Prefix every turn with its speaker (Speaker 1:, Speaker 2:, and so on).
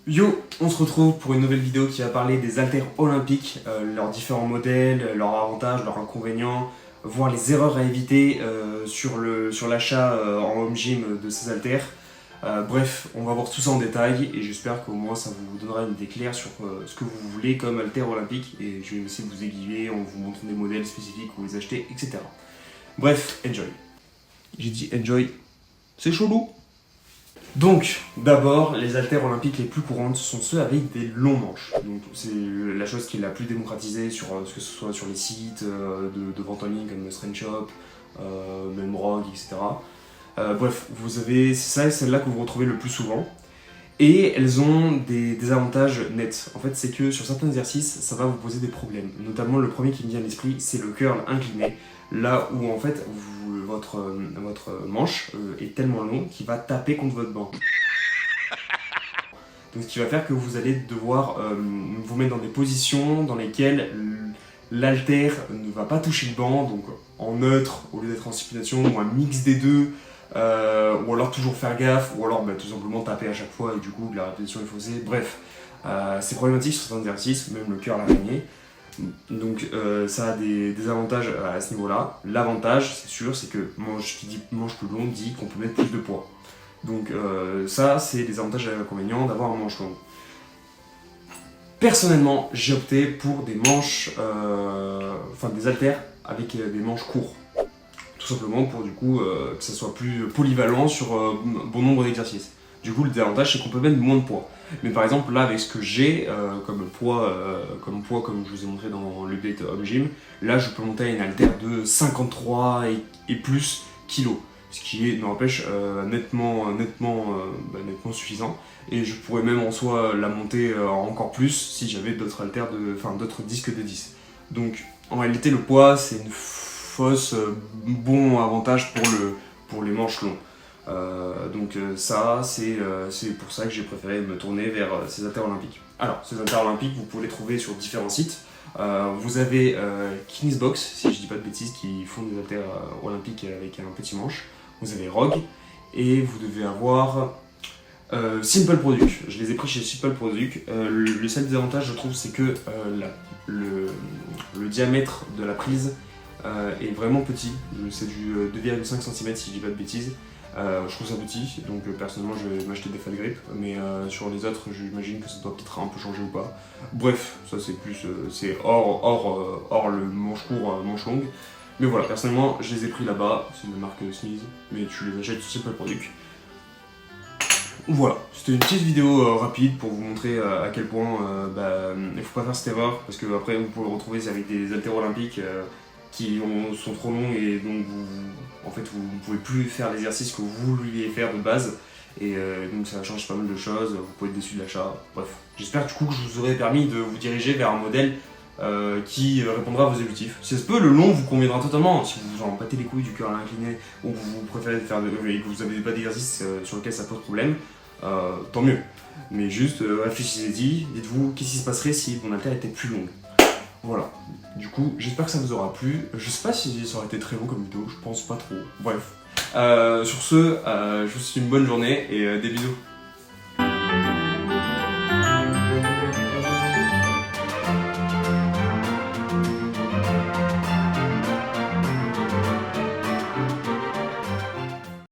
Speaker 1: Yo, on se retrouve pour une nouvelle vidéo qui va parler des haltères olympiques, leurs différents modèles, leurs avantages, leurs inconvénients, voir les erreurs à éviter sur l'achat en home gym de ces haltères. Bref, on va voir tout ça en détail et j'espère qu'au moins ça vous donnera une idée claire sur ce que vous voulez comme haltères olympiques et je vais aussi vous aiguiller en vous montrant des modèles spécifiques où les acheter, etc. Bref, enjoy. J'ai dit enjoy, c'est chelou. Donc, d'abord, les haltères olympiques les plus courantes sont ceux avec des longs manches. Donc, c'est la chose qui est la plus démocratisée, que ce soit sur les sites de vente en ligne comme Strength Shop, même Rogue, etc. Bref, c'est celle-là que vous retrouvez le plus souvent. Et elles ont des avantages nets. En fait, c'est que sur certains exercices, ça va vous poser des problèmes. Notamment, le premier qui me vient à l'esprit, c'est le curl incliné. Là où, en fait, votre manche est tellement long qu'il va taper contre votre banc. Donc, ce qui va faire que vous allez devoir vous mettre dans des positions dans lesquelles l'haltère ne va pas toucher le banc, donc en neutre au lieu d'être en supination, ou un mix des deux. Ou alors toujours faire gaffe, ou alors tout simplement taper à chaque fois et du coup la répétition est faussée. Bref, c'est problématique sur certains exercices, même le curl araignée. Donc ça a des avantages à ce niveau-là. L'avantage, c'est sûr, c'est que qui dit manche plus longue dit qu'on peut mettre plus de poids. Donc ça, c'est des avantages et inconvénients d'avoir un manche long. Personnellement, j'ai opté pour des manches, des haltères avec des manches courtes. Tout simplement pour du coup que ça soit plus polyvalent sur bon nombre d'exercices. Du coup, le désavantage, c'est qu'on peut mettre moins de poids. Mais par exemple, là, avec ce que j'ai comme poids, comme je vous ai montré dans l'update Home Gym, là, je peux monter à une haltère de 53 et plus kilos. Ce qui est, n'empêche, nettement suffisant. Et je pourrais même en soi la monter encore plus si j'avais d'autres haltères, d'autres disques de 10. Donc, en réalité, le poids, c'est une fausse bon avantage pour les manches longs. Ça, c'est pour ça que j'ai préféré me tourner vers ces haltères olympiques. Alors, ces haltères olympiques, vous pouvez les trouver sur différents sites. Vous avez Kingsbox, si je dis pas de bêtises, qui font des haltères olympiques avec un petit manche. Vous avez Rogue, et vous devez avoir Simple Product. Je les ai pris chez Simple Product. Le seul désavantage, je trouve, c'est que le diamètre de la prise est vraiment petit. C'est du 2,5 cm si je dis pas de bêtises. Je trouve ça petit, donc personnellement je vais m'acheter des fat grip, mais sur les autres j'imagine que ça doit peut-être un peu changer ou pas. Bref, ça c'est plus c'est hors le manche court, manche longue. Mais voilà, personnellement je les ai pris là-bas, c'est de la marque Smith, mais tu les achètes sur Simple Product. Voilà, c'était une petite vidéo rapide pour vous montrer à quel point il faut pas faire cette erreur, parce que après vous pouvez le retrouver avec des haltères olympiques sont trop longs et donc vous ne pouvez plus faire l'exercice que vous vouliez faire de base et donc ça change pas mal de choses, vous pouvez être déçu de l'achat, bref. J'espère du coup que je vous aurai permis de vous diriger vers un modèle qui répondra à vos objectifs. Si ça se peut, le long vous conviendra totalement, si vous en battez les couilles du curl incliné ou que vous préférez faire et que vous n'avez pas d'exercice sur lequel ça pose problème, tant mieux. Mais juste réfléchissez-y, dites-vous qu'est-ce qui se passerait si mon haltère était plus longue. Voilà, du coup, j'espère que ça vous aura plu. Je sais pas si ça aurait été très long comme vidéo, je pense pas trop. Bref, sur ce, je vous souhaite une bonne journée et des bisous.